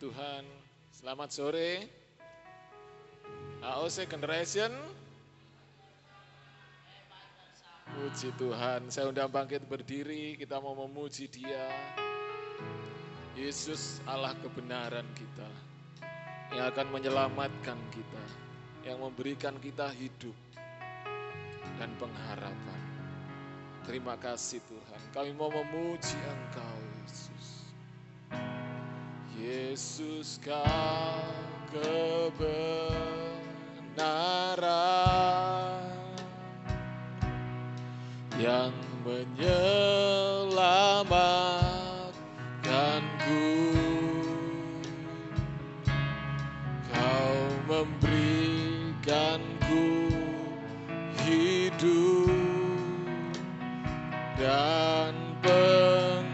Tuhan. Selamat sore. AOC Generation. Puji Tuhan. Saya undang bangkit berdiri. Kita mau memuji Dia. Yesus Allah kebenaran kita. Yang akan menyelamatkan kita. Yang memberikan kita hidup dan pengharapan. Terima kasih Tuhan. Kami mau memuji Engkau Yesus. Yesus Kau kebenaran yang menyelamatkanku. Kau memberikanku hidup dan pengharapan.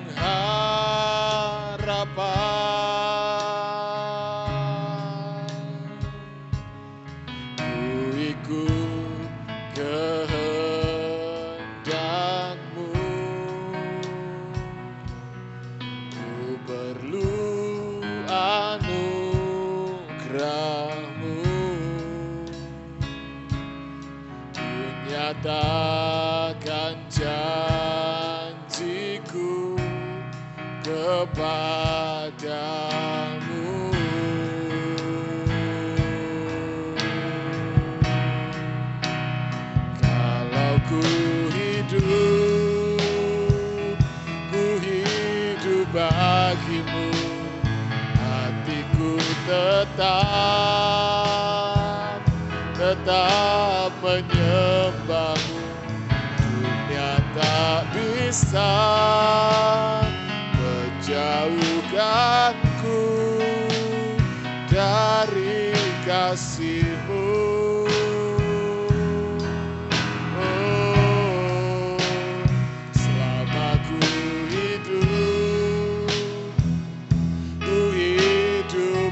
Ku ikut kehendak-Mu. Ku perlu anugerah-Mu. Ku nyatakan janjiku kepadamu. Kalau ku hidup bagimu, hatiku tetap menyembah-Mu. Dunia tak bisa menjauhkanku dari kasih-Mu. Oh, selama ku hidup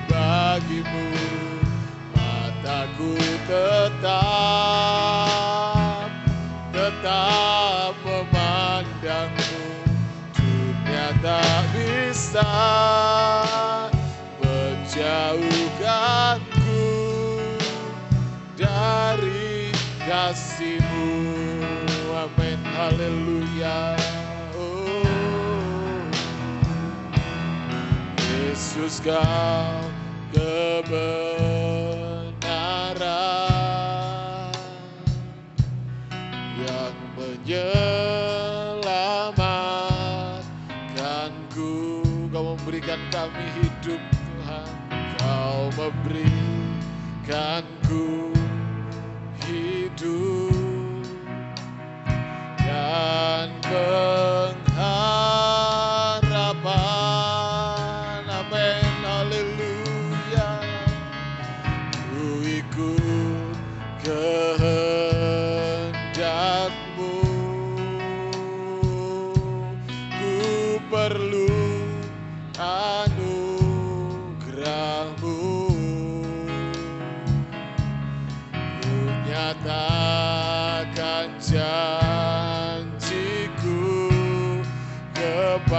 bagi-Mu, mataku tetap memandang-Mu. Dunia tak bisa menjauhkanku dari kasih-Mu. Amin, haleluya. Oh, Yesus Kau kebenaran yang menyelamatkanku. Kau memberikan kami hidup Tuhan. Kau memberikanku hidup dan pengharapan. Amin, haleluya. Ku ikut kehendak-Mu. Ku perlu anugerah-Mu. Ku nyatakan janjiku kepadamu.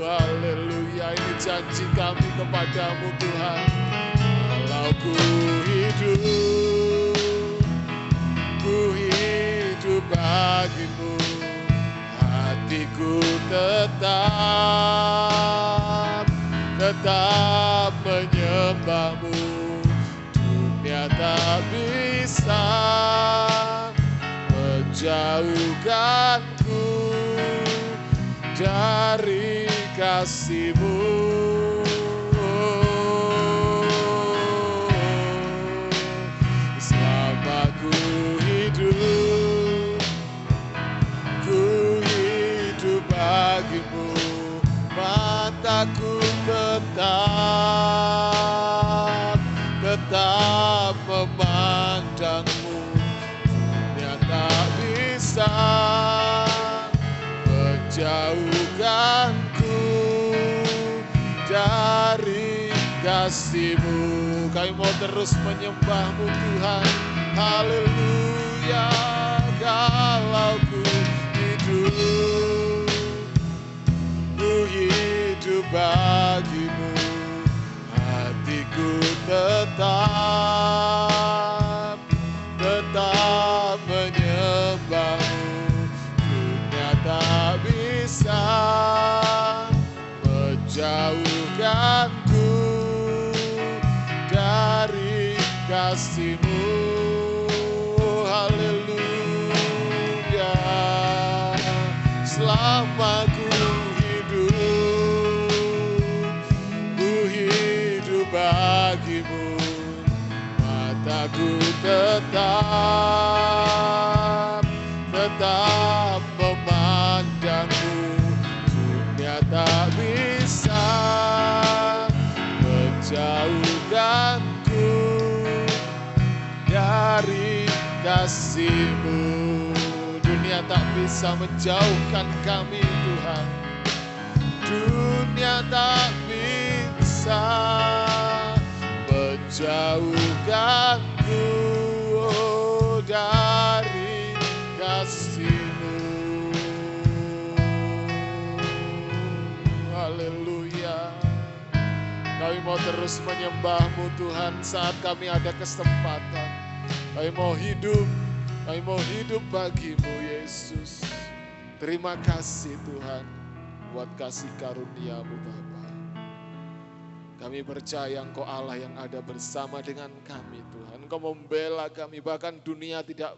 Haleluya, ini janji kami kepadamu Tuhan. Kalau ku hidup bagi-Mu, hatiku tetap menyembah-Mu. Dunia tak bisa menjauhkanku dari kasih-Mu. Selama ku hidup bagi-Mu, mataku tetap memandang-Mu. Dunia tak bisa menjauhkanku dari kasih-Mu. Kami mau terus menyembah-Mu Tuhan. Haleluya. Kalau ku hidup hidup bagimu, hatiku tetap menyembahmu. Dunia tak bisa menjauhkanku dari kasih-Mu. Haleluya. Selama ku hidup bagimu, mataku tetap memandangmu. Dunia tak bisa menjauhkanku dari kasih-Mu. Dunia tak bisa menjauhkan kami, Tuhan. Dunia tak bisa menjauhkanku dari kasih-Mu. Haleluya. Kami mau terus menyembah-Mu, Tuhan, saat kami ada kesempatan. Kami mau hidup bagi-Mu, Yesus. Terima kasih, Tuhan, buat kasih karunia-Mu, Bapa. Kami percaya Engkau Allah yang ada bersama dengan kami, Tuhan. Engkau membela kami, bahkan dunia tidak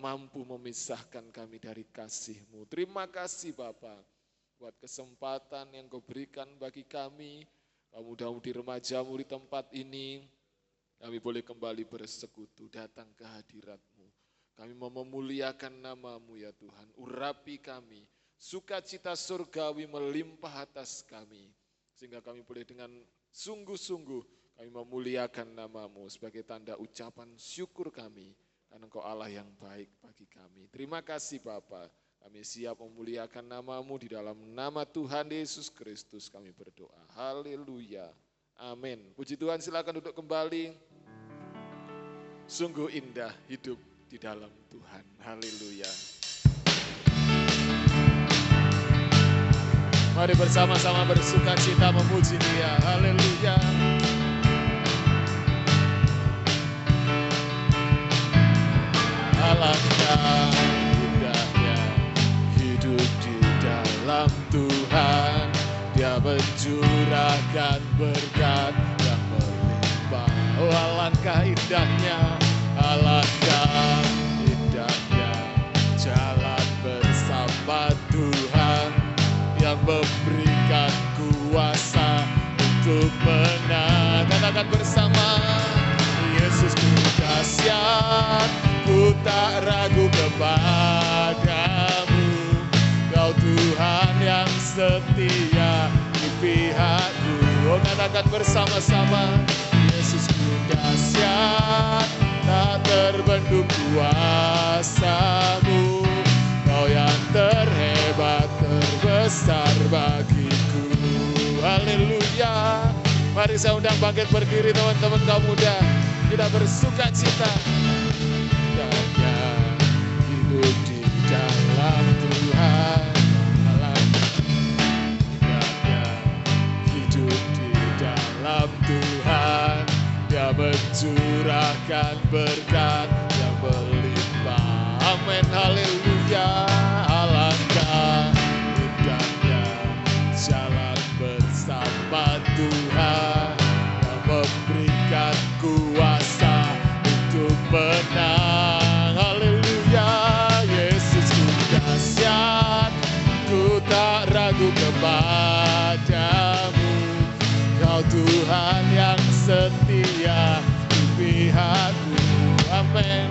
mampu memisahkan kami dari kasih-Mu. Terima kasih, Bapa, buat kesempatan yang Kau berikan bagi kami. Mudah-mudi remaja-Mu di tempat ini, kami boleh kembali bersekutu, datang ke hadirat-Mu. Kami mau memuliakan nama-Mu, ya Tuhan. Urapi kami, sukacita surgawi melimpah atas kami. Sehingga kami boleh dengan sungguh-sungguh kami memuliakan nama-Mu sebagai tanda ucapan syukur kami. Karena Engkau Allah yang baik bagi kami. Terima kasih, Bapa. Kami siap memuliakan nama-Mu, di dalam nama Tuhan Yesus Kristus kami berdoa. Haleluya. Amin. Puji Tuhan, silakan duduk kembali. Sungguh indah hidup di dalam Tuhan. Haleluya. Mari bersama-sama bersuka cita memuji Dia. Haleluya. Alangkah indahnya hidup di dalam Tuhan. Dia mencurahkan berkat yang melimpah. Oh, alangkah indahnya jalan bersama Tuhan yang memberikan kuasa untuk menang. Katakan bersama, Yesusku dahsyat, ku tak ragu kepadamu. Kau Tuhan yang setia di pihakku. Oh, katakan bersama-sama, Yesusku dahsyat, tak terbendung kuasa-Mu. Kau yang terhebat, terbesar bagiku. Haleluya. Mari saya undang bangkit berdiri, teman-teman kaum muda. Kita bersuka cita. Indahnya hidup di dalam Tuhan. Indahnya hidup di dalam Tuhan. Dia mencurahkan berkat yang berlimpah. Amin, haleluya. Alangkah indahnya jalan bersama Tuhan yang memberikan kuasa untuk menang. Haleluya. Yesusku dahsyat, ku tak ragu kepadamu. Kau Tuhan yang setia di pihakku. Amin.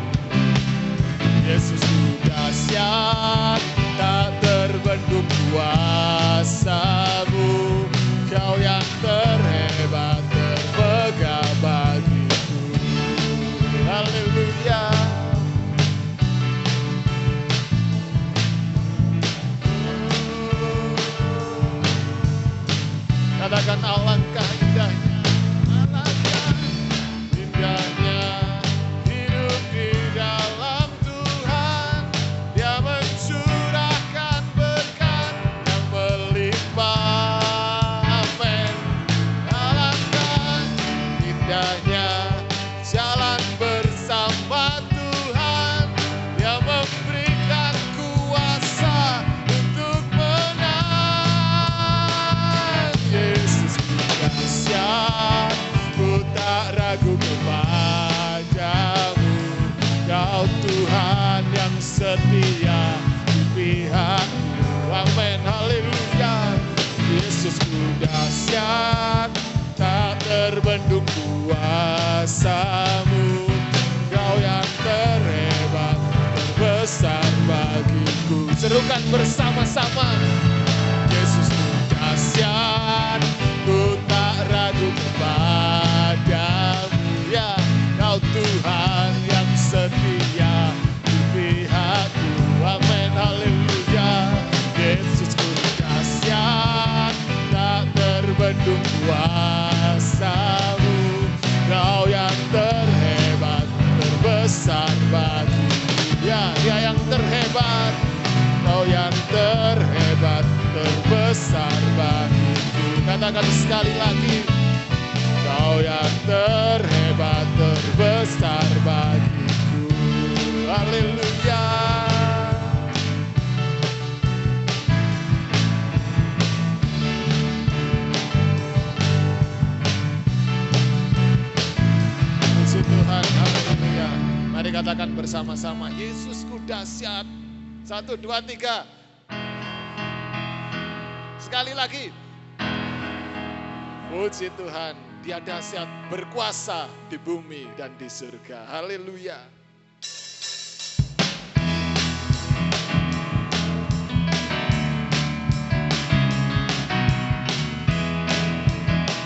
Yesusku dahsyat, tak terbendung kuasa-Mu. Kau yang terhebat, termegah bagiku. Haleluya. Katakan alangkah indahnya, alangkah indahnya hidup di dalam Tuhan. Dia mencurahkan berkat yang melimpah. dahsyat, tak terbendung kuasa-Mu. Kau yang terhebat, terbesar bagiku. Serukan bersama-sama. Yesusku dahsyat, ku tak ragu kepadamu. Ya, Kau Tuhan yang setia di pihakku. Amin, haleluya. Yesusku dahsyat, tak terbendung kuasa-Mu. Kau yang terhebat, terbesar bagiku. Ya, Dia yang terhebat. Kau yang terhebat, terbesar bagiku. Katakan sekali lagi. Kau yang terhebat, terbesar bagiku. Haleluya. Puji Tuhan, haleluya. Mari katakan bersama-sama, Yesusku dahsyat. 1, 2, 3. Sekali lagi. Puji Tuhan, Dia dahsyat, berkuasa di bumi dan di surga. Haleluya.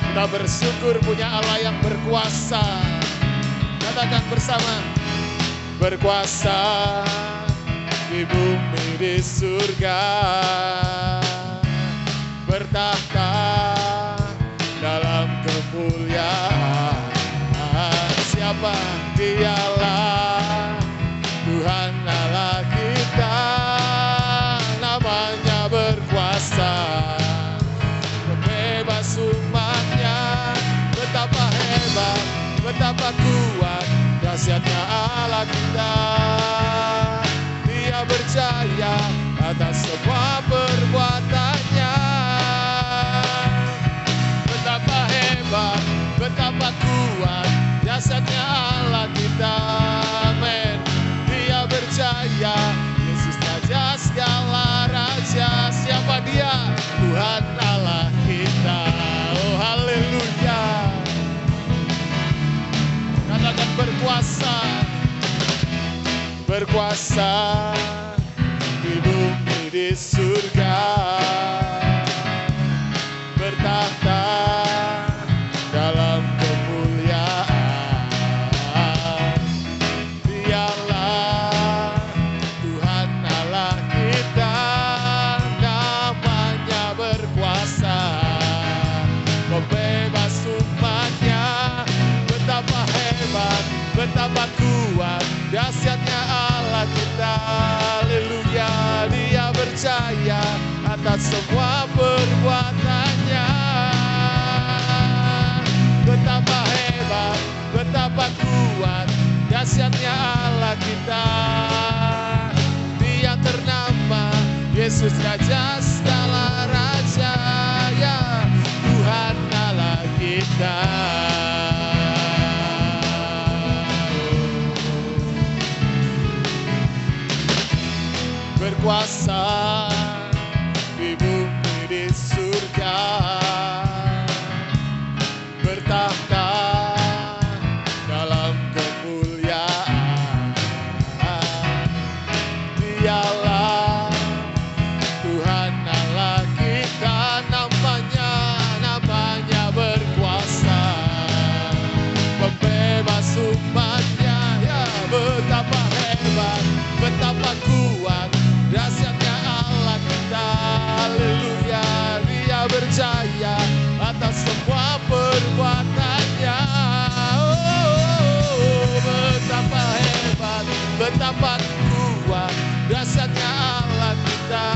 Kita bersyukur punya Allah yang berkuasa. Katakan bersama, berkuasa di bumi di surga, bertahta dalam kemuliaan. Siapa? Dialah Tuhan Allah kita, namanya berkuasa, membebas umatnya. Betapa hebat, betapa kuat, dahsyatnya Allah kita. Dia berjaya atas semua perbuatannya. Betapa hebat, betapa kuat, dahsyatnya Allah kita. Amin. Dia berjaya, Yesus Raja segala raja. Siapa Dia? Tuhan Allah kita. Oh haleluya. Katakan berkuasa, berkuasa di bumi di surga, bertahta dalam kemuliaan. Dialah Tuhan Allah kita, namanya berkuasa, membebas umatnya. Betapa hebat, betapa kuat, dahsyatnya Allah kita. Haleluya. Dia berjaya atas semua perbuatannya. Betapa hebat, betapa kuat, dahsyatnya Allah kita. Dia ternama Yesus Raja segala raja. Ya, Tuhan Allah kita. Berkuasa di bumi di surga, bertahta dalam kemuliaan. Dialah Tuhan Allah kita, namanya berkuasa, membebas umatnya. Ya, betapa hebat, betapa kuat, dahsyatnya Allah kita. Haleluya. Dia berjaya atas semua perbuatannya. Oh, betapa hebat, betapa kuat, dahsyatnya Allah kita.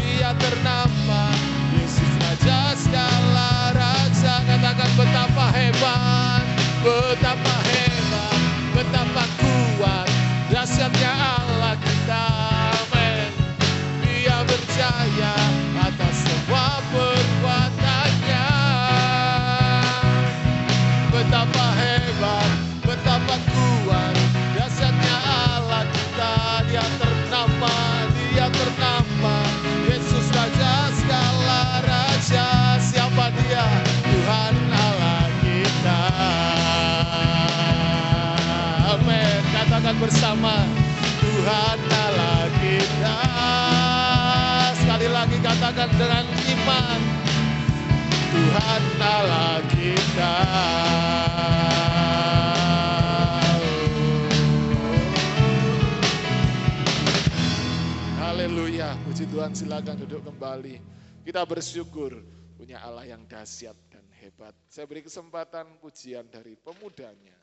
Dia ternama Yesus Raja segala raja. Katakan betapa hebat, betapa hebat, betapa kuat, dahsyatnya Allah kita. Amin. Dia berjaya atas semua perbuatannya. Betapa hebat, betapa kuat, dahsyatnya Allah kita. Dia ternama Yesus Raja segala raja. katakan dengan iman, Tuhan Allah kita. Haleluya, puji Tuhan, silakan duduk kembali. Kita bersyukur punya Allah yang dahsyat dan hebat. Saya beri kesempatan pujian dari pemudanya.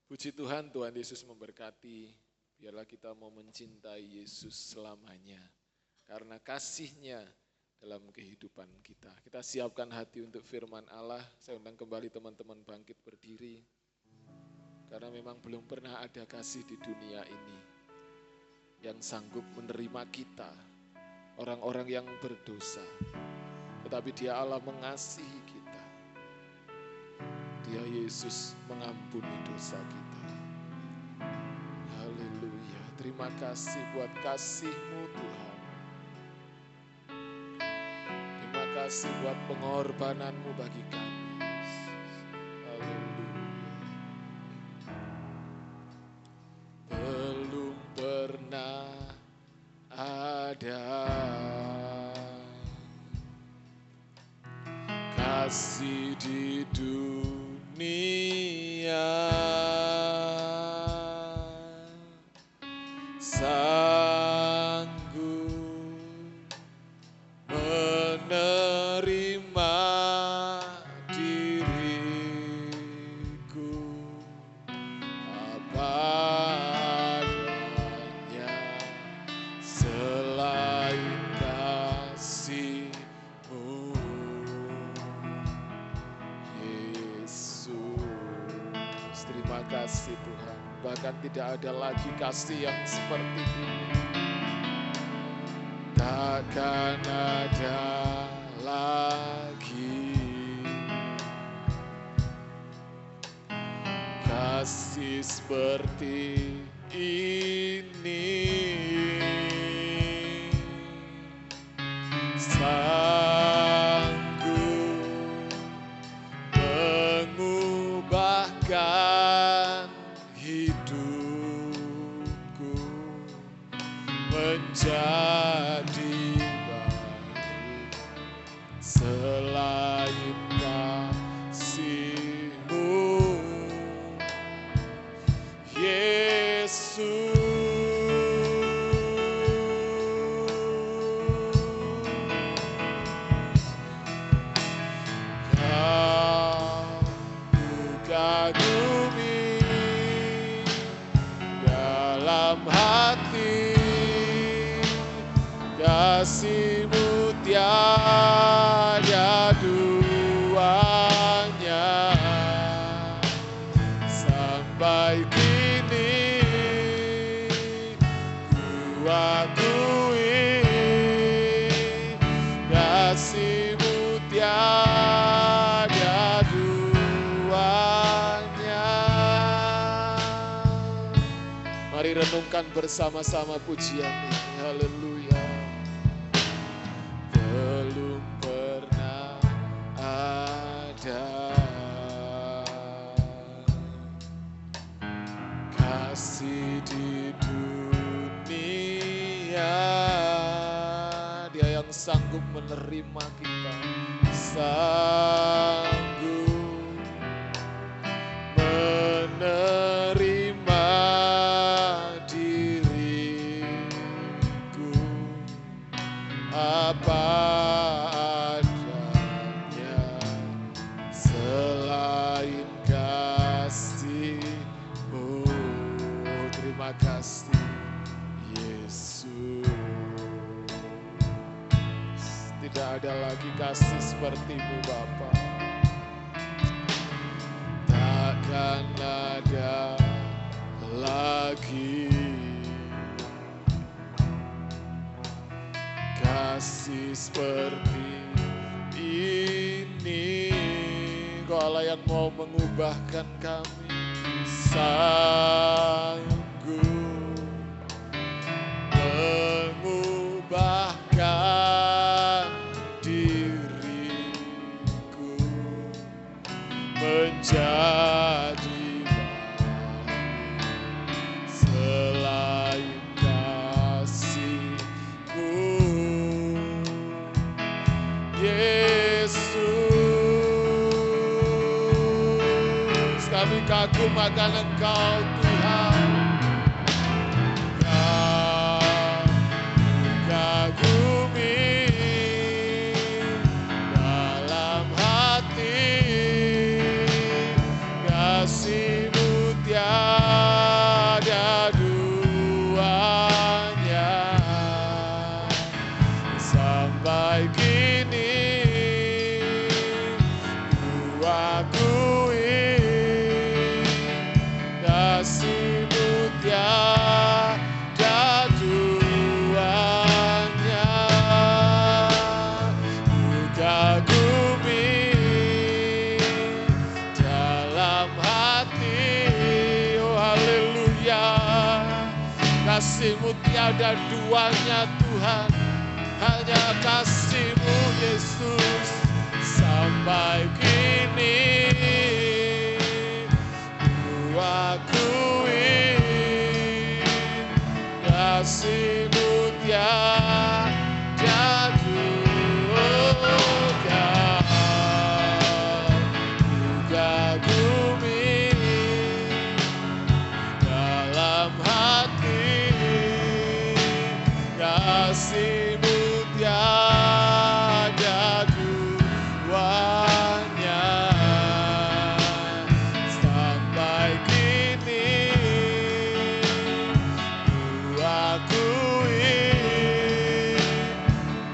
Puji Tuhan, Tuhan Yesus memberkati. Biarlah kita mau mencintai Yesus selamanya. Karena kasih-Nya dalam kehidupan kita. Kita siapkan hati untuk firman Allah. Saya undang kembali teman-teman bangkit berdiri. Karena memang belum pernah ada kasih di dunia ini. yang sanggup menerima kita, orang-orang yang berdosa. Tetapi Dia Allah mengasihi kita. Dia Yesus mengampuni dosa kita. Haleluya. Terima kasih buat kasih-Mu Tuhan. Terima kasih buat pengorbanan-Mu bagi kami. Haleluya. Belum pernah ada kasih di dunia sanggup menerima diriku apa adanya selain kasih-Mu Yesus. Terima kasih Tuhan. Bahkan tidak ada lagi kasih yang seperti ini. Takkan ada lagi kasih seperti ini. Sanggup mengubahkan hidupku menjadi baru selain kasih-Mu Yesus. Kau kagumi dalam hati, kasih-Mu tiada duanya. Sampai kini ku akui kasih-Mu tiada duanya. Mari renungkan bersama-sama pujian ini. Haleluya. Belum pernah ada kasih di dunia. Dia yang sanggup menerima kita, sanggup menerima diriku apa adanya selain kasih-Mu. Terima kasih Yesus. Tidak ada lagi kasih seperti-Mu Bapa. Takkan ada lagi kasih seperti ini. Kau Allah yang mau mengubahkan kami, sanggup mengubahkan diriku menjadi baru selain kasih-Mu Yesus. Kami kagum akan Engkau Tuhan. Kagumi dalam hati, kasih-Mu tiada duanya. Sampai kini ku akui kasih-Mu tiada duanya. kasih-Mu tiada duanya Tuhan, hanya kasih-Mu Yesus sampai kini. Ku akui kasih-Mu tiada duanya, ku kagumi dalam hati kasih-Mu tiada duanya sampai kini. Ku akui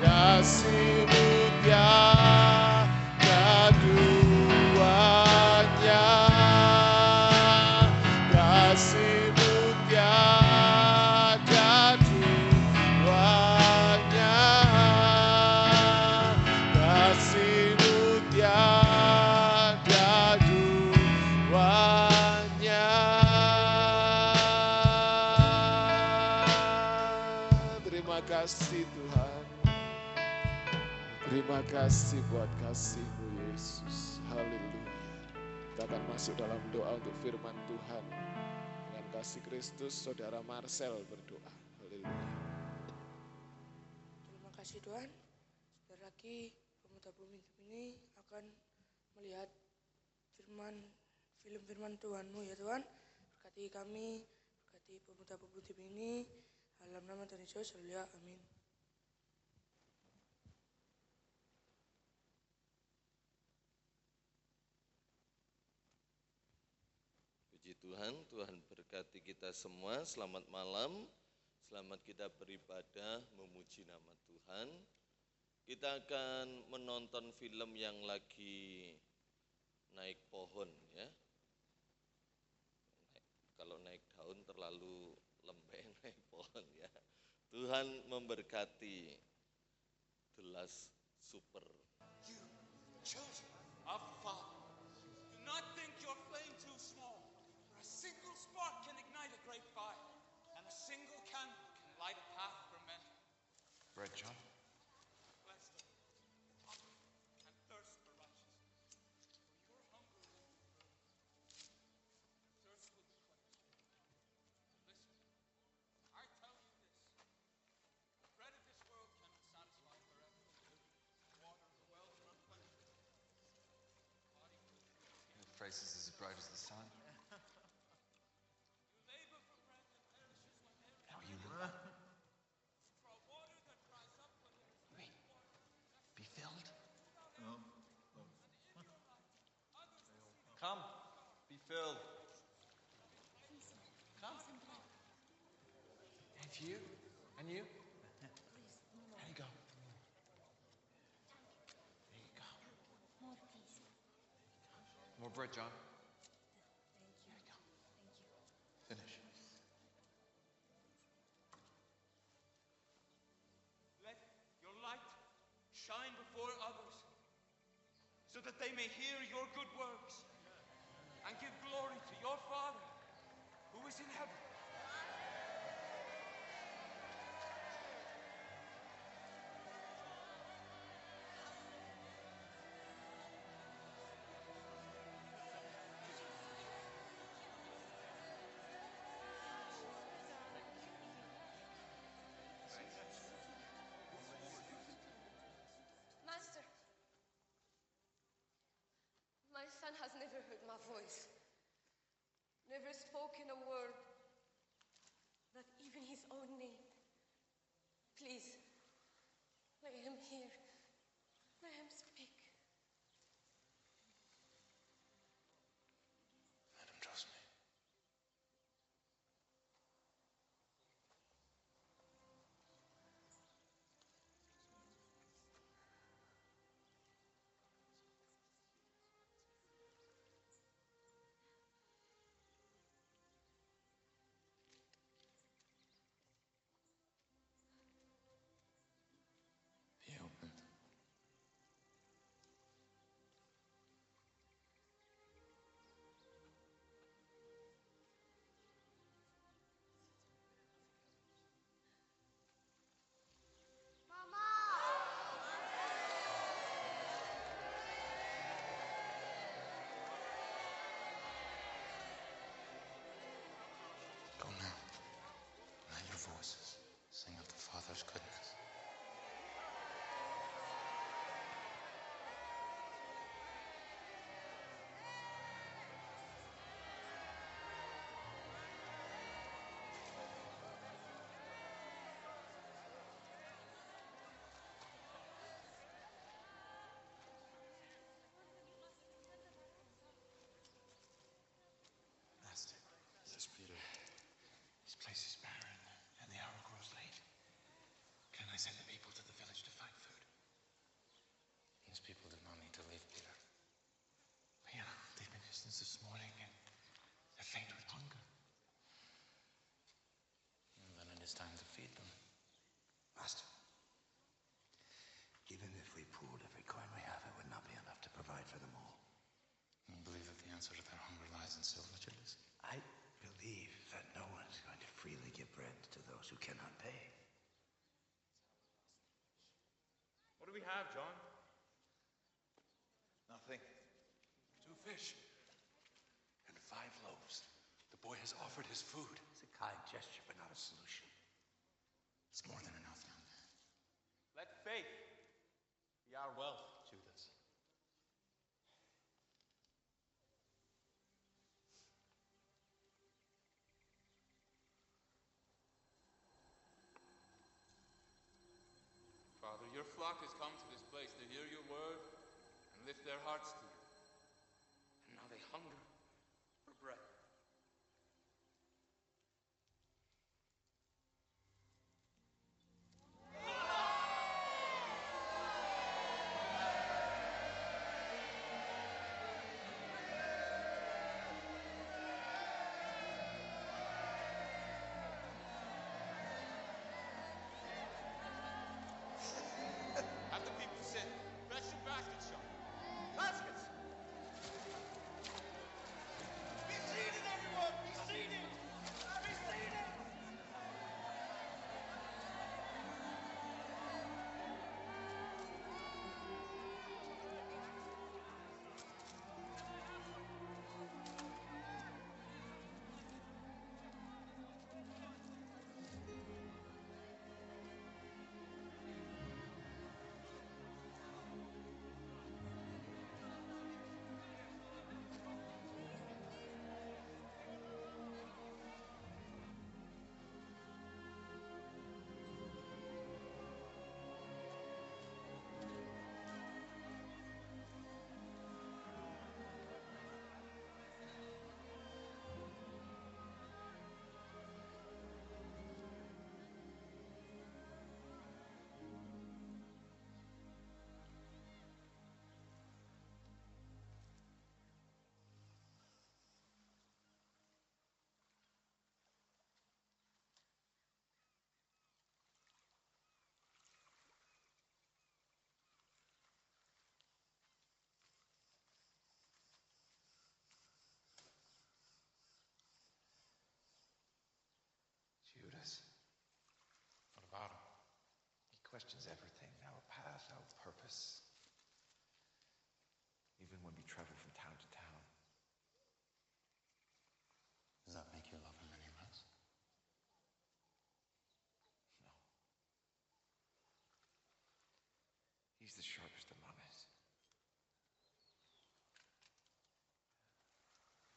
kasih-Mu tiada duanya, kasih-Mu tiada duanya, kasih-Mu tiada duanya. Terima kasih Tuhan. Terima kasih buat kasih-Mu Yesus. Haleluya. Kita akan masuk dalam doa untuk firman Tuhan. Dengan kasih Kristus, Saudara Marcel berdoa. Haleluya. Terima kasih Tuhan. Sebentar lagi pemuda bumi ini akan melihat film-firman Tuhan-Mu ya Tuhan. Berkati kami, berkati pemuda bumi ini. Dalam nama Tuhan Yesus, haleluya, amin. Puji Tuhan, Tuhan berkati kita semua. Selamat malam, selamat kita beribadah, memuji nama Tuhan. Kita akan menonton film yang lagi naik pohon ya. Kalau naik daun terlalu lembek naik pohon ya. Tuhan memberkati. The Last Supper. You, children of the Father, do not think your flame too small. For a single spark can ignite a great fire, and a single candle can light a path for many. Bread, John. Bless them, hunger and thirst for righteousness. For your hunger will be filled, thirst will be quenched. Listen, I tell you this: the bread of this world cannot satisfy forever. Water of the well cannot quench it. Body will increase. Your face is as bright as the sun. You labor for bread that perishes when there is Now you will for a water that dries up when there is no water. be filled. Come, be filled. Come. And you? And you? There you go. There you go. More, please. More bread, John. Thank you. Finish. Let your light shine before others, so that they may hear your good works and give glory to your Father who is in heaven. Master, my son has never heard my voice, never spoken a word, not even his own name. Please, let him hear, let him speak. Let him trust me. He opened. answer to their hunger lies in silver, Judas? I believe that no one is going to freely give bread to those who cannot pay. What do we have, John? Nothing. 2 fish and 5 loaves. The boy has offered his food. It's a kind gesture, but not a solution. It's more than enough, young man. Let faith be our wealth, Judas. Father, your flock has come to this place to hear your word and lift their hearts to you. And now they hunger for bread. Have the people sit. Fetch your baskets, Sean. Baskets! Be seated, everyone! Be seated! Be seated! Judas. What about him? He questions everything, our path, our purpose. Even when we travel from town to town. Does that make you love him any less? No. He's the sharpest among us.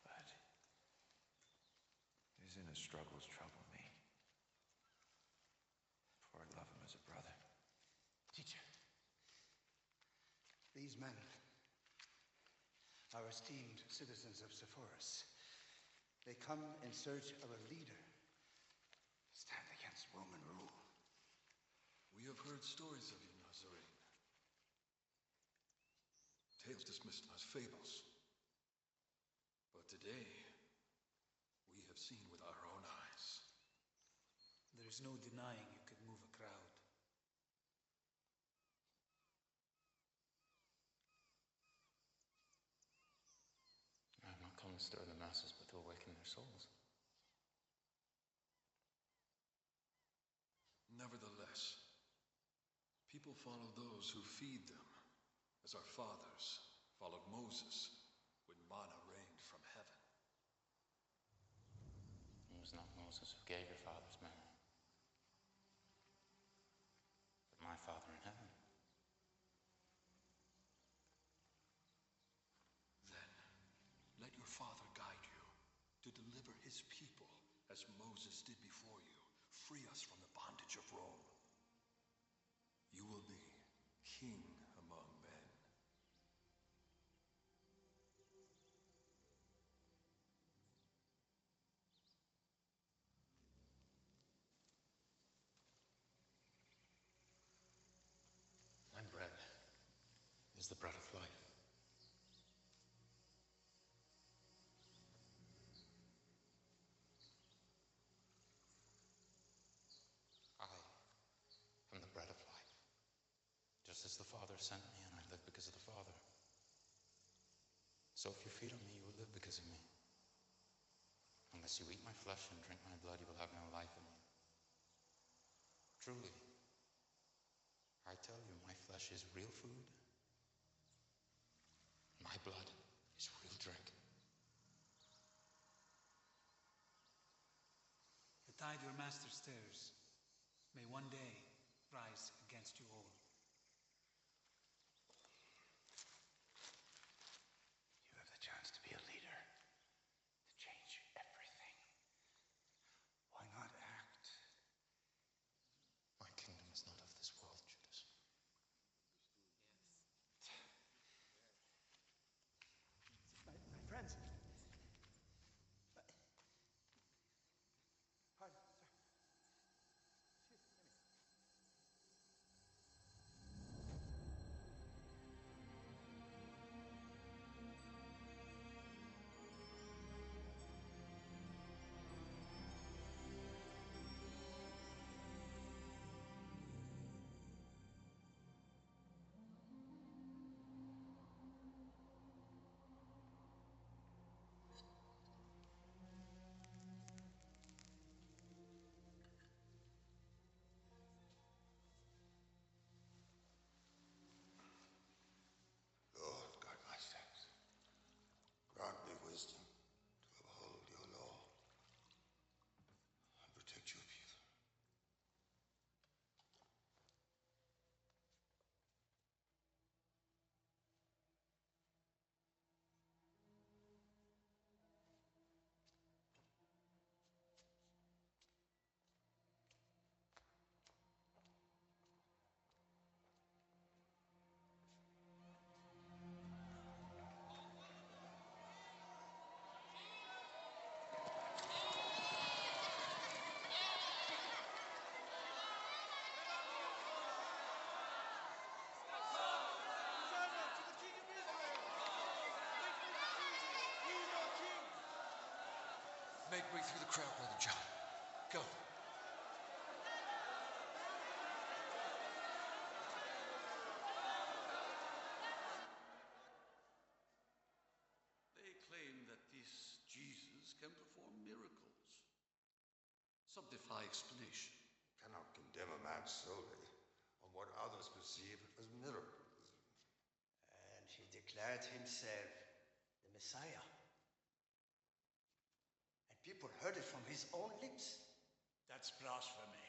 But his inner struggles trouble me. For I love him as a brother. Teacher, these men are esteemed citizens of Sepphoris. They come in search of a leader. Stand against Roman rule. We have heard stories of you, Nazarene. Tales dismissed as fables. But today, we have seen with our own eyes. There is no denying you could move a crowd. I have not come to stir the masses, but to awaken their souls. Nevertheless, people follow those who feed them, as our fathers followed Moses when manna rained from heaven. It was not Moses who gave your fathers manna, but my Father in heaven. Then, let your Father guide you to deliver his people as Moses did before you. Free us from the bondage of Rome. You will be king among men. My bread is the bread of life. I am the bread of life. Just as the Father sent me, and I live because of the Father, So if you feed on me, you will live because of me. Unless you eat my flesh and drink my blood, you will have no life in you. Truly, I tell you, my flesh is real food. My blood is real drink. The tide your master stirs may one day rise against you all. You have the chance to be a leader, to change everything. Why not act? My kingdom is not of this world, Judas. My friends. Pardon, sir. Excuse me. Lord, guide my steps. Grant me wisdom to uphold your law and protect your people. Make way through the crowd, Brother John. Go. They claim that this Jesus can perform miracles. Some defy explanation. Cannot condemn a man solely on what others perceive as miracles. And he declared himself the Messiah. And people heard it from his own lips. That's blasphemy.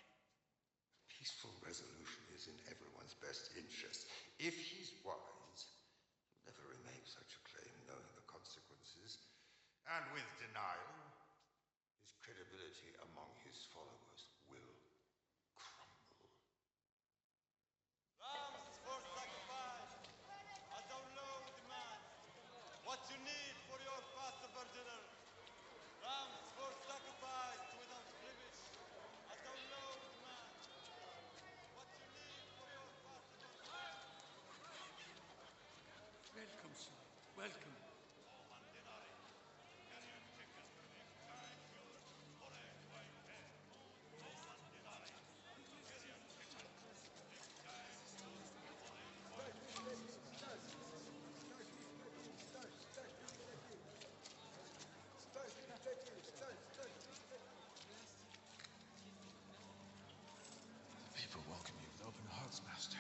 Peaceful resolution is in everyone's best interest. If he's wise, he'll never remake such a claim knowing the consequences. And with denial, his credibility among his followers will crumble. Rams for sacrifice. Adonai demand. What you need for your Passover dinner. Rams for sacrifice without blemish. Adonai demand. What you need for your Passover dinner. Welcome, son. Welcome. The people welcome you with open hearts, Master.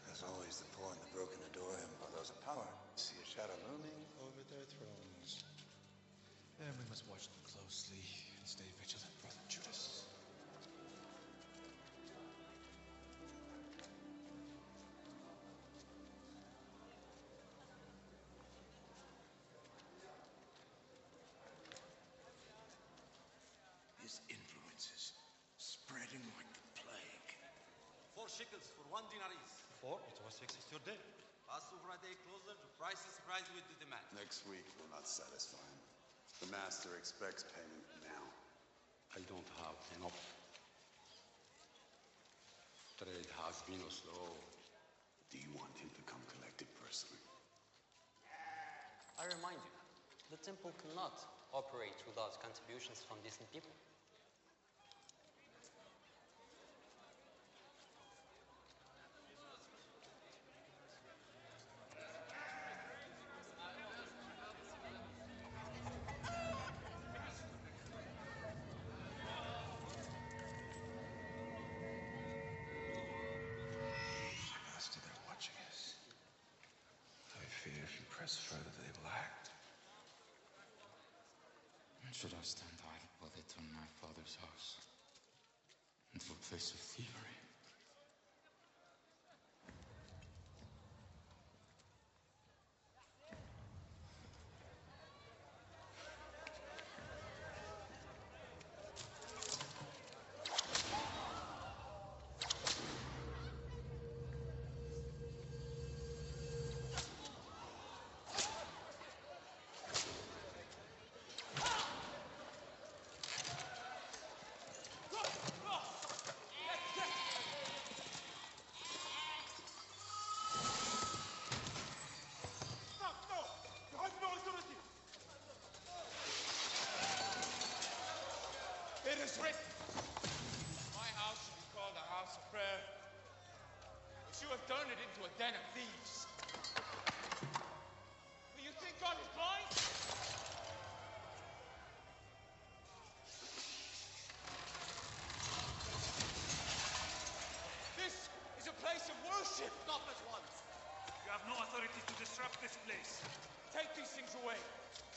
There's always the poor and the broken adore him, or those of power see a shadow looming over their thrones. And we must watch them closely and stay vigilant, Brother Judas. His influence is spreading like the plague. 4 shekels for 1 denaris. 4, it was 6 yesterday. Passover day closer, the prices rise with the demand. Next week will not satisfy him. The master expects payment now. I don't have enough. Trade has been slow. Do you want him to come collect it personally? I remind you, the temple cannot operate without contributions from decent people. Should I stand idle while they turn my father's house into a place of thievery? It is written, my house should be called a house of prayer, but you have turned it into a den of thieves. Do you think God is blind? This is a place of worship. Stop at once. You have no authority to disrupt this place. Take these things away.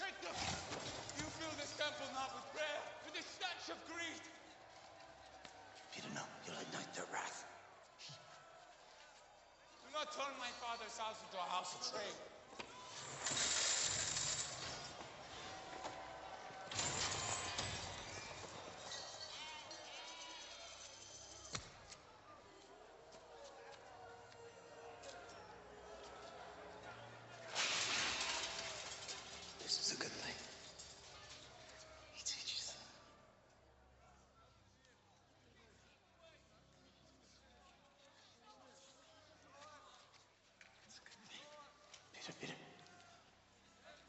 Take them. You fill this temple not with prayer, with this stench of greed. Peter, no. You'll ignite their wrath. Do not turn my father's house into a house of trade. This is a good thing. He teaches them. It's a good thing. Peter.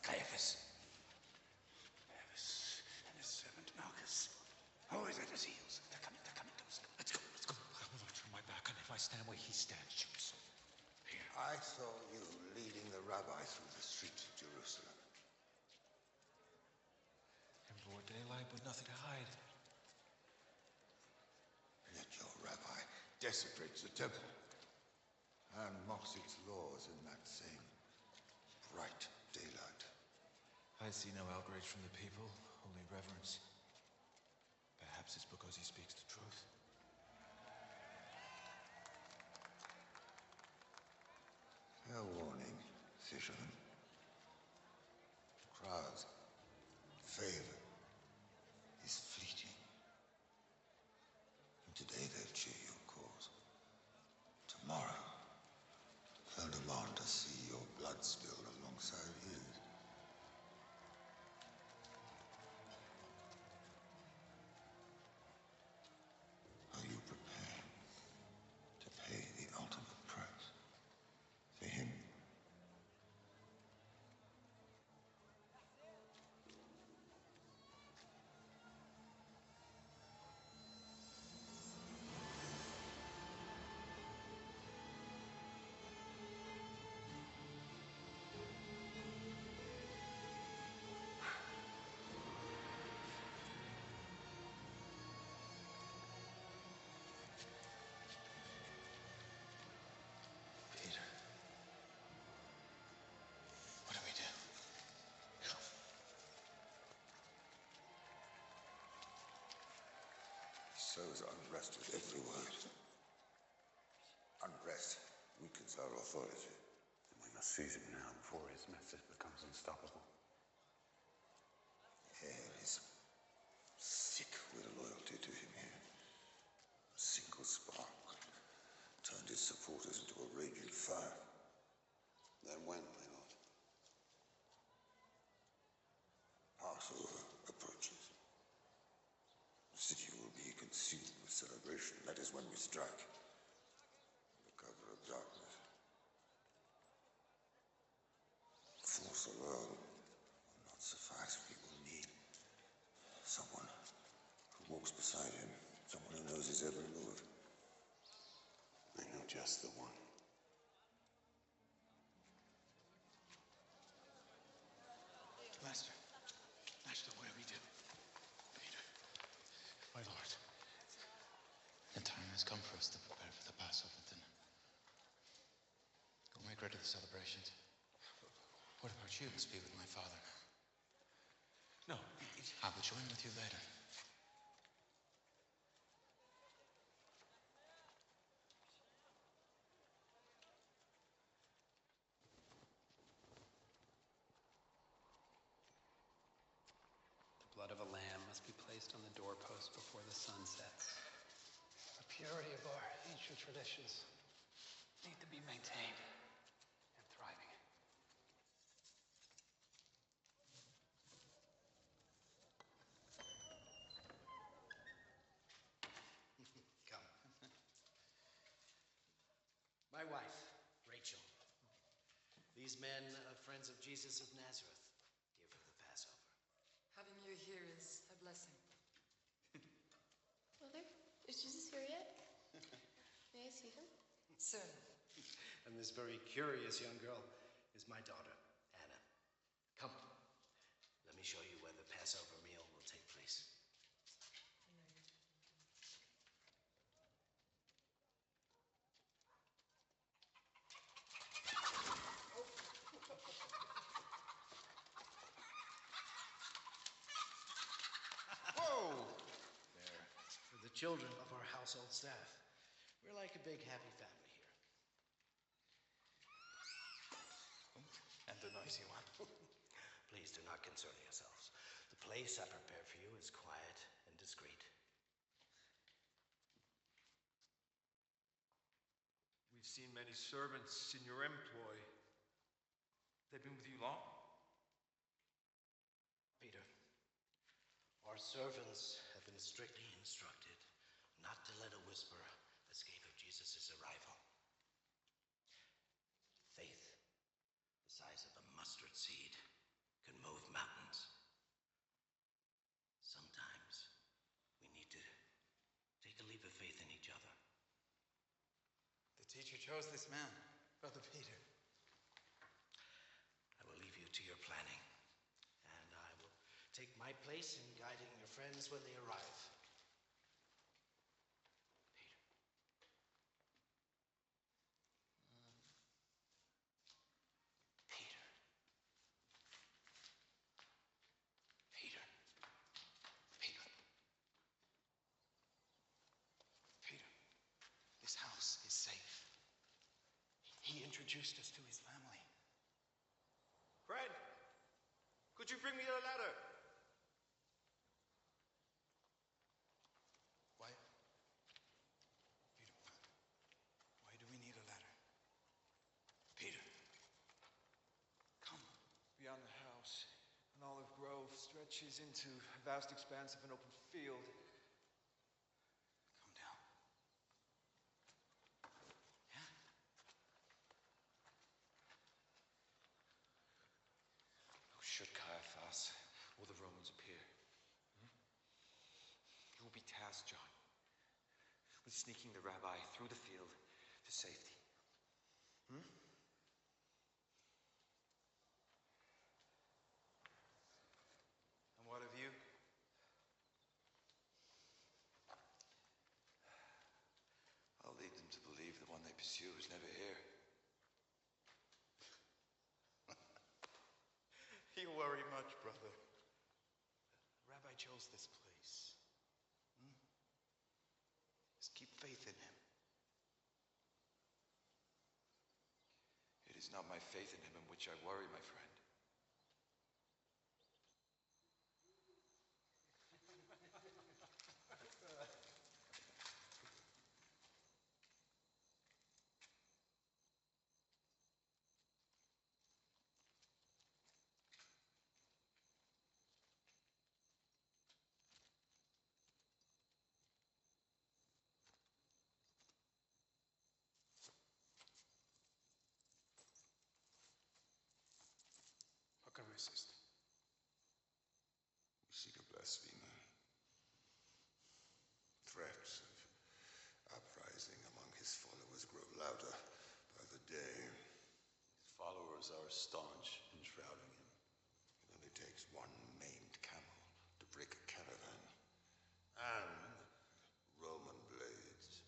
Caiaphas. Caiaphas and his servant Malchus. Always at his heels. They're coming. Let's go. I will not turn my back on him. If I stand where he stands, shoots. Here. I saw you leading the rabbi through the streets of Jerusalem. In broad daylight with nothing to hide. Yet your rabbi desecrates the temple and mocks its laws in that same bright daylight. I see no outrage from the people, only reverence. Perhaps it's because he speaks the truth. Fair warning, fishermen. Crowds' favor is fleeting. And today they'll cheer your cause. Tomorrow, they'll demand to see your blood spilled alongside his. Are you prepared to pay the ultimate price for him? Peter. What do we do? He sows unrest with every word. Unrest weakens our authority. And we must seize him now before his message becomes unstoppable. The air is thick with loyalty to him here. A single spark turned his supporters into a raging fire. Then when, my lord? Passover approaches. The city will be consumed with celebration. That is when we strike. Under cover of darkness. Force alone will not suffice. We will need someone who walks beside him. Someone who knows his every move. I know just the one. Master, what do we do? Peter, my lord. The time has come for us to prepare for the Passover dinner. Go make ready the celebrations. What about you? Must be with my father now. No. I will join with you later. The blood of a lamb must be placed on the doorpost before the sun sets. The purity of our ancient traditions need to be maintained and thriving. Come. My wife, Rachel. These men are friends of Jesus of Nazareth, here for the Passover. Having you here is a blessing. Mother, is Jesus here yet? May I see him? Soon. And this very curious young girl is my daughter, Anna. Come, let me show you where the Passover meal will take place. Whoa! There. For the children of our household staff. We're like a big happy family here. And the noisy one. Please do not concern yourselves. The place I prepared for you is quiet and discreet. We've seen many servants in your employ. They've been with you long? Peter, our servants have been strictly instructed not to let a whisper escape of Jesus' arrival. Faith, the size of a mustard seed, can move mountains. Sometimes we need to take a leap of faith in each other. The teacher chose this man, Brother Peter. I will leave you to your planning, and I will take my place in guiding your friends when they arrive. This house is safe. He introduced us to his family. Friend, could you bring me a ladder? Why? Peter, why do we need a ladder? Peter, come. Beyond the house, an olive grove stretches into a vast expanse of an open field. Come down. Should Caiaphas or the Romans appear, you will be tasked, John, with sneaking the rabbi through the field to safety. And what of you? I'll lead them to believe the one they pursue is never here. You worry much, brother. The rabbi chose this place. Just keep faith in him. It is not my faith in him in which I worry, my friend. How can we assist? We seek a blasphemer. Threats of uprising among his followers grow louder by the day. His followers are staunch in shrouding him. It only takes one maimed camel to break a caravan. And Roman blades.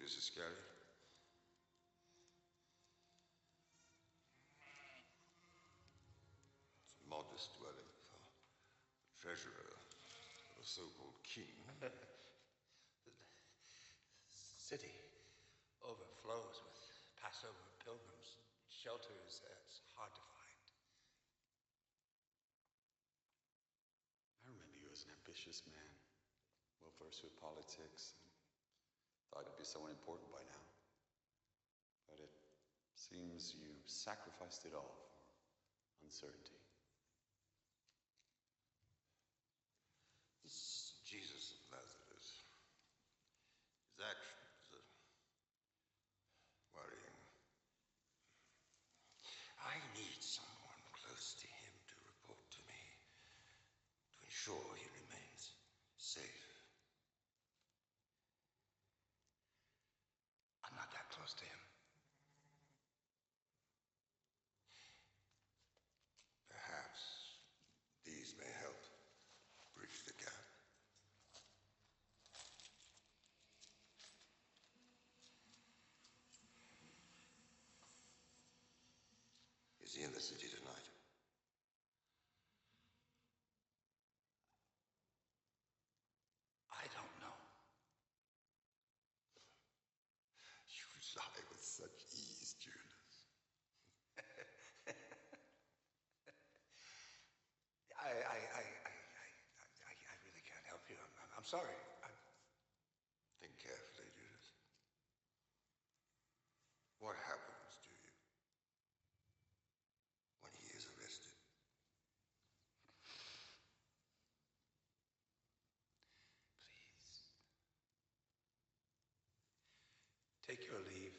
Judas Iscariot? It's a modest dwelling for the treasurer of a so-called king. The city overflows with Passover pilgrims. Shelter is hard to find. I remember you as an ambitious man, well versed with politics, and thought you'd be someone important by now. But it seems you sacrificed it all for uncertainty. This Jesus of Nazareth, his actions are worrying. I need someone close to him to report to me, to ensure he remains safe. I'm not that close to him. Perhaps these may help bridge the gap. Is he in the city tonight? I don't know. You lie with such ease, Judas. I really can't help you. I'm sorry. Think carefully, Judas. What happens to you when he is arrested? Please. Take your leave.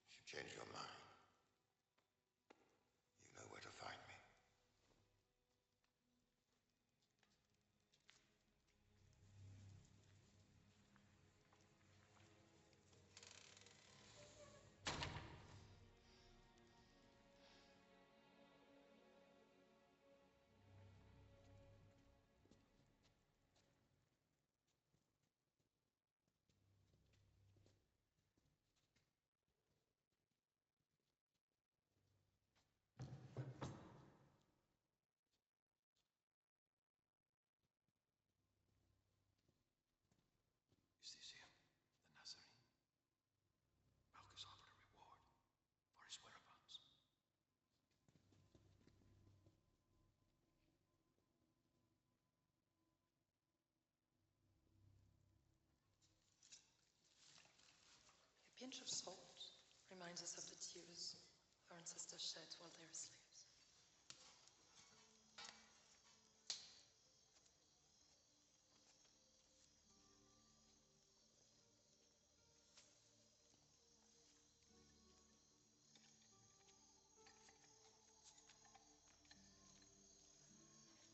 If you change your mind, you know where to find me. Is this him, the Nazarene? Malchus offered a reward for his whereabouts. A pinch of salt reminds us of the tears our ancestors shed while they were slaves.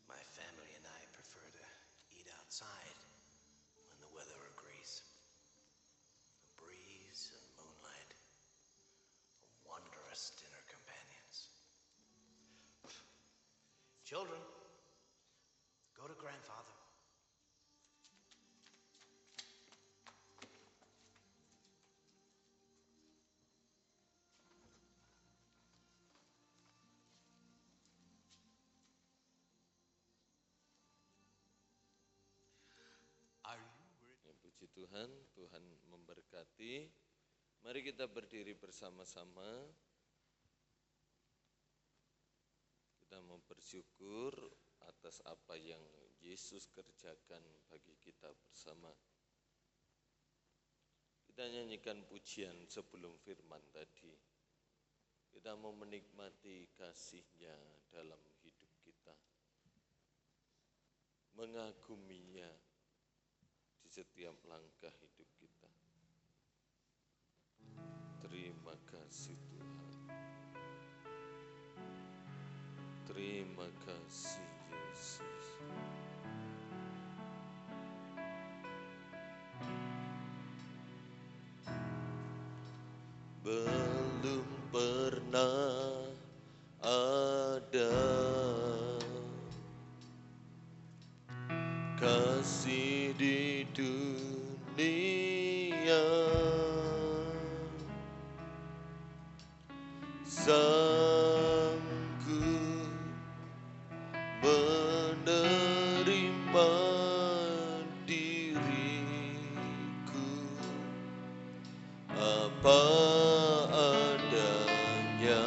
My family and I prefer to eat outside when the weather agrees. The breeze and moonlight are wondrous dinner companions. Children, go to grandfather. Ya, puji Tuhan, Tuhan memberkati. Mari kita berdiri bersama-sama. Kita mau bersyukur atas apa yang Yesus kerjakan bagi kita bersama. Kita nyanyikan pujian sebelum firman tadi. Kita mau menikmati kasih-Nya dalam hidup kita. Mengaguminya di setiap langkah hidup kita. Terima kasih Tuhan. Terima kasih Yesus. Belum pernah ada kasih di sanggup menerima diriku apa adanya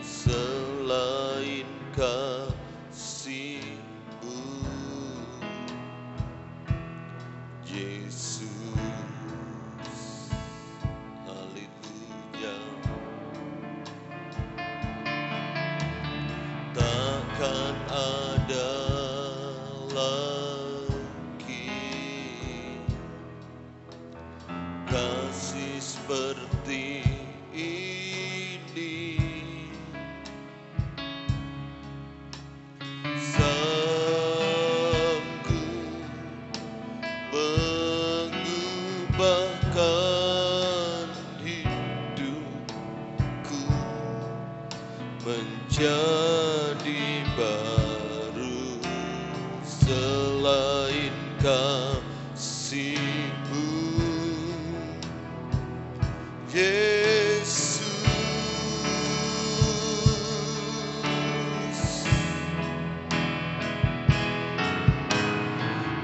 selain kasih-Mu, Yesus. Haleluya. Takkan ada lagi kasih seperti ini, sanggup mengubahkan hidupku menjadi baru selain kasih-Mu, Yesus.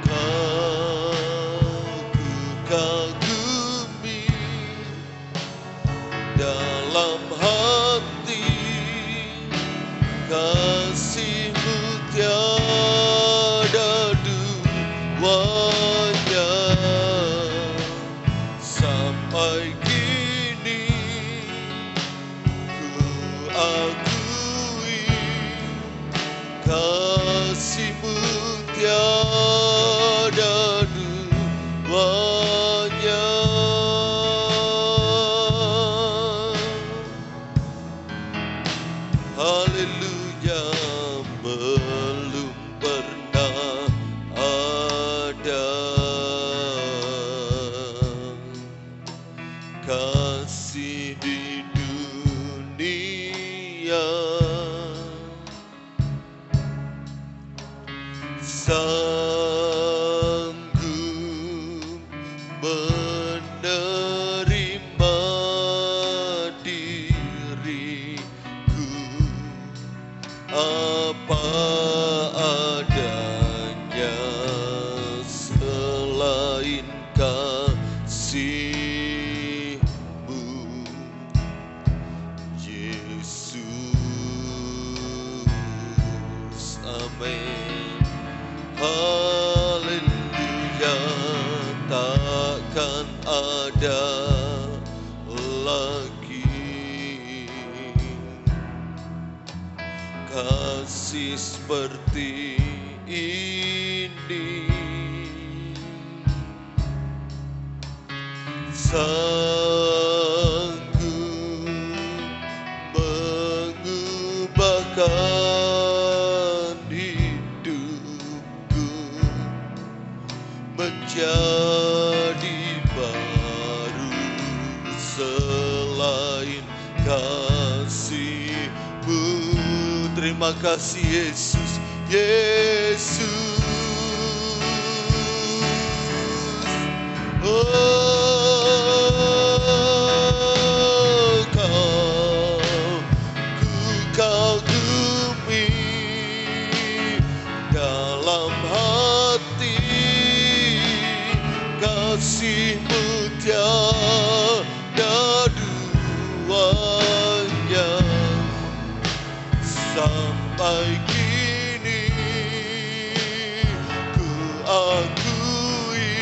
Kau ku kagumi dalam hati, kasih-Mu tiada duanya. Sampai kini ku akui kasih-Mu tiada duanya. Haleluya, belum pernah ada kasih di dunia sanggup menerima diriku apa adanya selain kasih-Mu, Yesus. Amin. Haleluya. Takkan ada lagi kasih seperti ini, sanggup mengubahkan hidupku menjadi baru selain kasih-Mu. Terima kasih Yesus, Yesus. Oh, Kau ku kagumi dalam hati, kasih-Mu tiada duanya. Sampai kini ku akui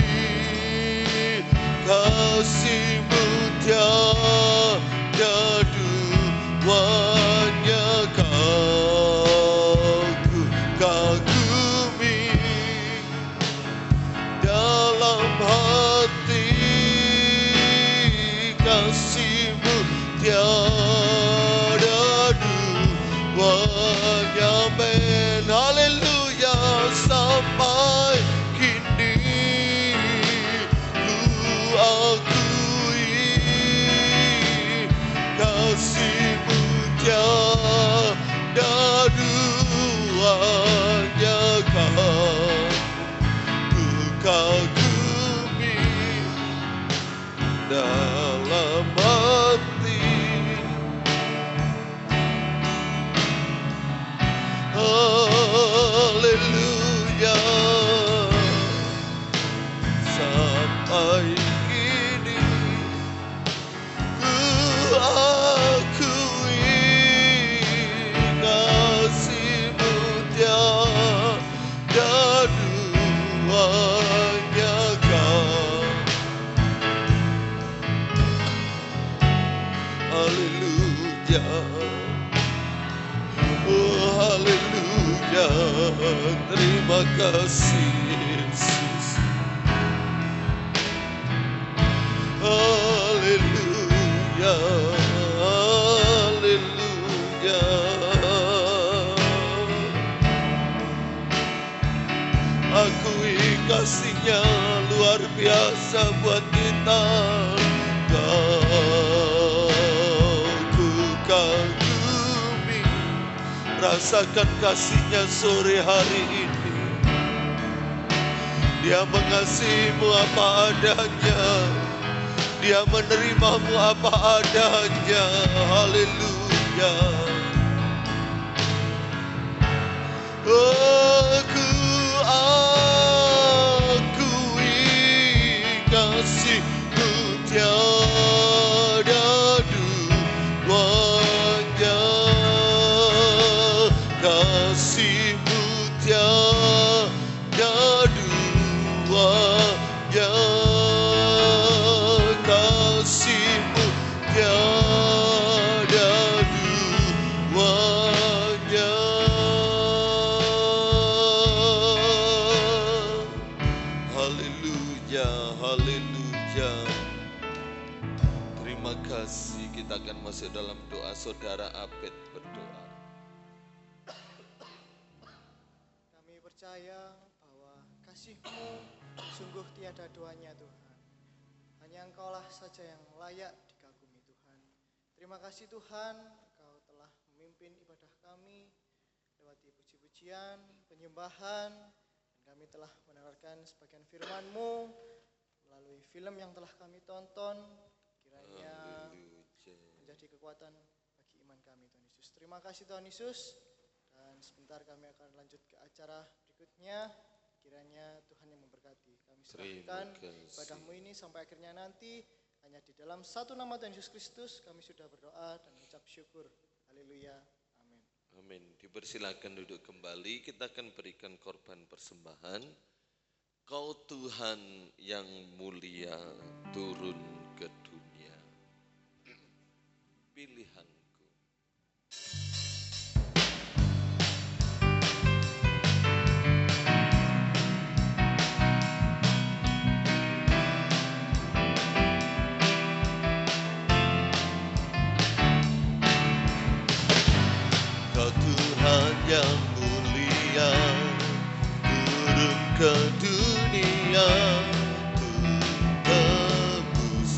kasih-Mu tiada duanya. Kau ku kagumi dalam hati, kasih-Mu tiada duanya. Amin. Haleluya. Sampai kini ku akui kasih-Mu tiada duanya. Kau ku kagumi dalam hati, Haleluya. Sampai kini ku akui kasih-Mu tiada duanya kau. Haleluya. Oh haleluya. Terima kasih Yesus. Haleluya. Haleluya. Akui kasih-Nya luar biasa buat kita. Kau ku kagumi, rasakan kasih-Nya sore hari ini. Dia mengasihimu apa adanya, Dia menerimamu apa adanya. Haleluya. Aku akui kasih-Mu tiada duanya. Kasih-Mu tiada duanya. Kasih-Mu tiada duanya. Haleluya, haleluya. Terima kasih. Kita akan masuk dalam doa. Saudara Abed berdoa. Kami percaya bahwa kasih-Mu sungguh tiada duanya Tuhan. Hanya Engkaulah saja yang layak dikagumi Tuhan. Terima kasih Tuhan, Engkau telah memimpin ibadah kami lewati puji-pujian, penyembahan, dan kami telah mendengarkan sebagian firman-Mu melalui film yang telah kami tonton. Kiranya menjadi kekuatan bagi iman kami Tuhan Yesus. Terima kasih Tuhan Yesus. Dan sebentar kami akan lanjut ke acara berikutnya. Kiranya Tuhan yang memberkati. Kami serahkan ibadahmu ini sampai akhirnya nanti. Hanya di dalam satu nama Tuhan Yesus Kristus kami sudah berdoa dan mengucap syukur. Haleluya. Amin. Amin. Dipersilakan duduk kembali. Kita akan berikan korban persembahan. Kau Tuhan yang mulia turun ke dunia. Pilihanku. Kau Tuhan yang mulia turun ke dunia untuk tebus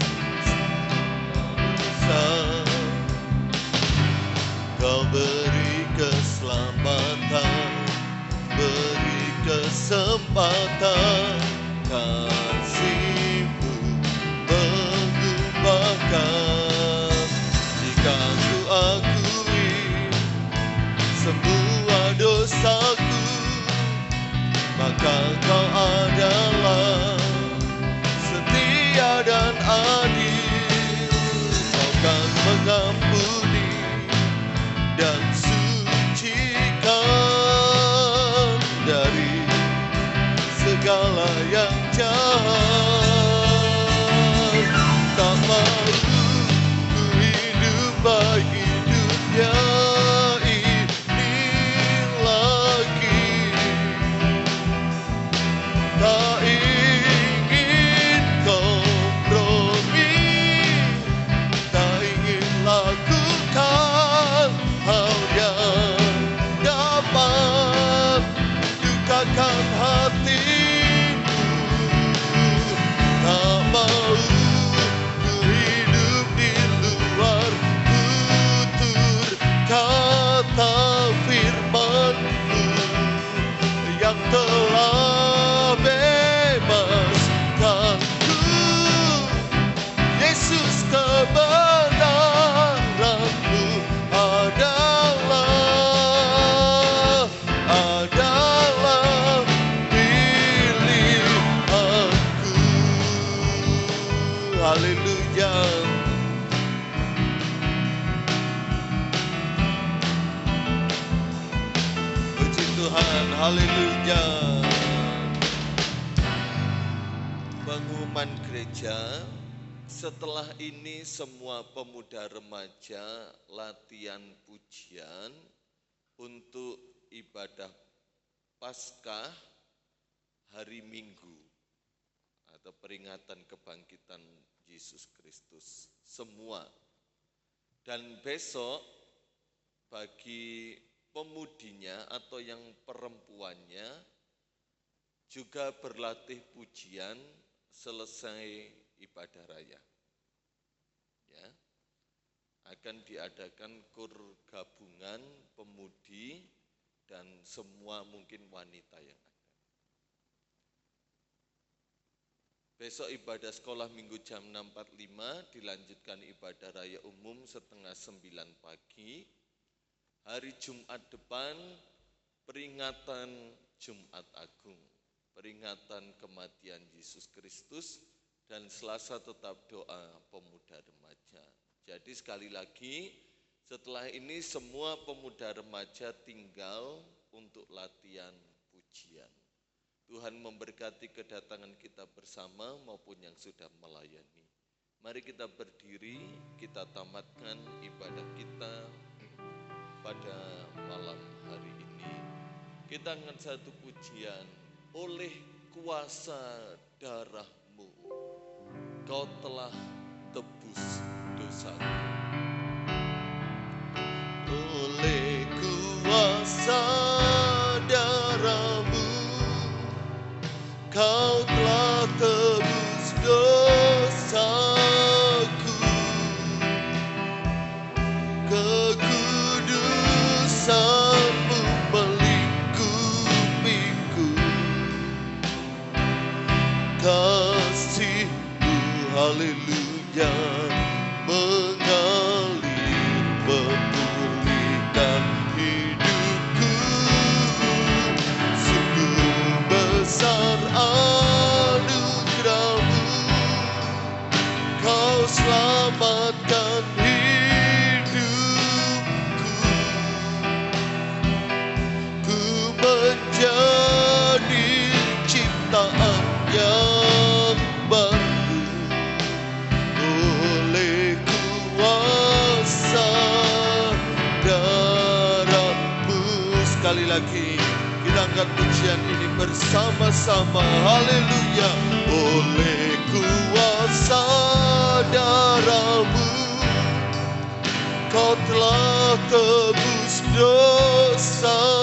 dosa. Kau beri keselamatan, beri kesempatan. Kasih-Mu mengubahkan. Jika ku akui semua dosaku, maka Kau adalah setia dan adil. Kau kan mengampuni dan sucikan dari segala yang jahat. Haleluya. Pengumuman gereja, setelah ini semua pemuda remaja latihan pujian untuk ibadah Paskah hari Minggu atau peringatan kebangkitan Yesus Kristus semua. Dan besok bagi pemudinya atau yang perempuannya juga berlatih pujian selesai ibadah raya. Ya. Akan diadakan kur gabungan pemudi dan semua mungkin wanita yang ada. Besok ibadah sekolah minggu jam 6.45, dilanjutkan ibadah raya umum setengah 9 pagi. Hari Jumat depan peringatan Jumat Agung, peringatan kematian Yesus Kristus, dan Selasa tetap doa pemuda remaja. Jadi sekali lagi, setelah ini semua pemuda remaja tinggal untuk latihan pujian. Tuhan memberkati kedatangan kita bersama maupun yang sudah melayani. Mari kita berdiri, kita tamatkan ibadah kita pada malam hari ini. Kita angkat satu pujian, oleh kuasa darah-Mu, Kau telah tebus dosaku. Oleh kuasa darah-Mu, Kau telah tebus dosaku. Kekudusan-Mu melingkupiku. Kasih-Mu, haleluya, mengalir memulihkan hidupku. Sungguh besar anugerah-Mu, Kau selamatkan hidupku. Ku menjadi ciptaan yang baru oleh kuasa darah-Mu. Sekali lagi kita angkat pujian ini bersama-sama, haleluya. Oleh kuasa darah-Mu, Kau telah tebus dosaku.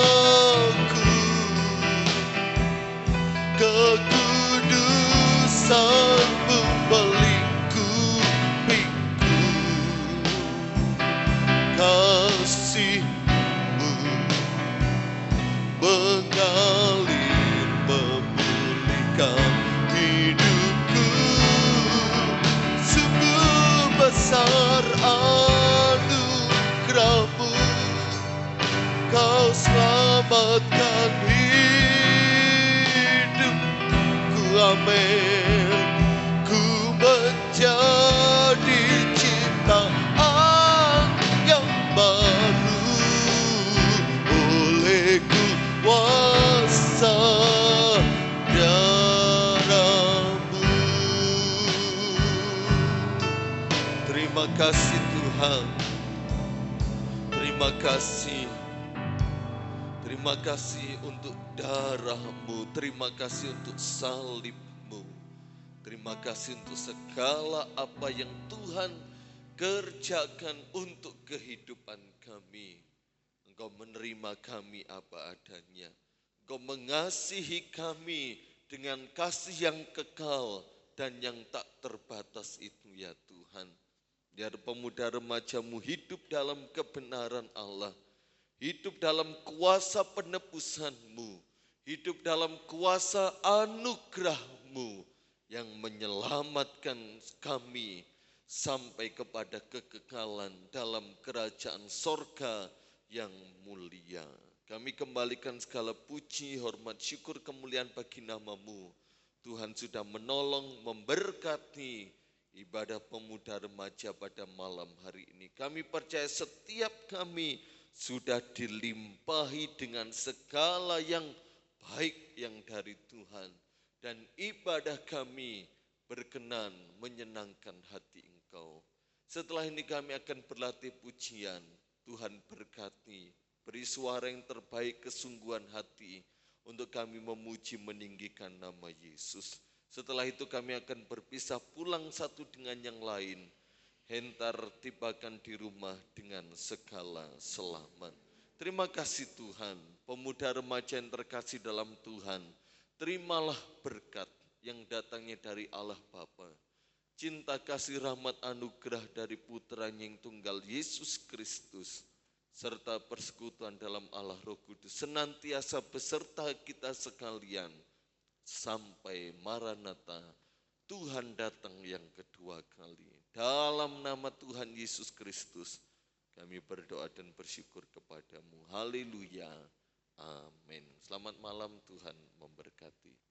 Kekudusan-Mu melingkupiku. Kasih-Mu mengalir memulihkan hidupku. Sungguh besar anugerah-Mu, Kau selamatkan hidupku. Amin. Ku menjadi ciptaan yang baru oleh kuasa darah-Mu. Terima kasih Tuhan. Terima kasih. Terima kasih untuk darah-Mu. Terima kasih untuk salib-Mu. Terima kasih untuk segala apa yang Tuhan kerjakan untuk kehidupan kami. Engkau menerima kami apa adanya. Engkau mengasihi kami dengan kasih yang kekal dan yang tak terbatas itu ya Tuhan. Biar pemuda remaja-Mu hidup dalam kebenaran Allah. Hidup dalam kuasa penebusan-Mu. Hidup dalam kuasa anugerah-Mu yang menyelamatkan kami sampai kepada kekekalan dalam kerajaan sorga yang mulia. Kami kembalikan segala puji, hormat, syukur, kemuliaan bagi nama-Mu. Tuhan sudah menolong, memberkati ibadah pemuda remaja pada malam hari ini. Kami percaya setiap kami sudah dilimpahi dengan segala yang baik yang dari Tuhan. Dan ibadah kami berkenan menyenangkan hati Engkau. Setelah ini kami akan berlatih pujian. Tuhan berkati, beri suara yang terbaik kesungguhan hati untuk kami memuji meninggikan nama Yesus. Setelah itu kami akan berpisah pulang satu dengan yang lain. Hentar tibakan di rumah dengan segala selamat. Terima kasih Tuhan, pemuda remaja yang terkasih dalam Tuhan. Terimalah berkat yang datangnya dari Allah Bapa. Cinta kasih rahmat anugerah dari putranya yang tunggal Yesus Kristus. Serta persekutuan dalam Allah Roh Kudus senantiasa beserta kita sekalian. Sampai Maranatha, Tuhan datang yang kedua kali. Dalam nama Tuhan Yesus Kristus, kami berdoa dan bersyukur kepadamu. Haleluya. Amin. Selamat malam, Tuhan memberkati.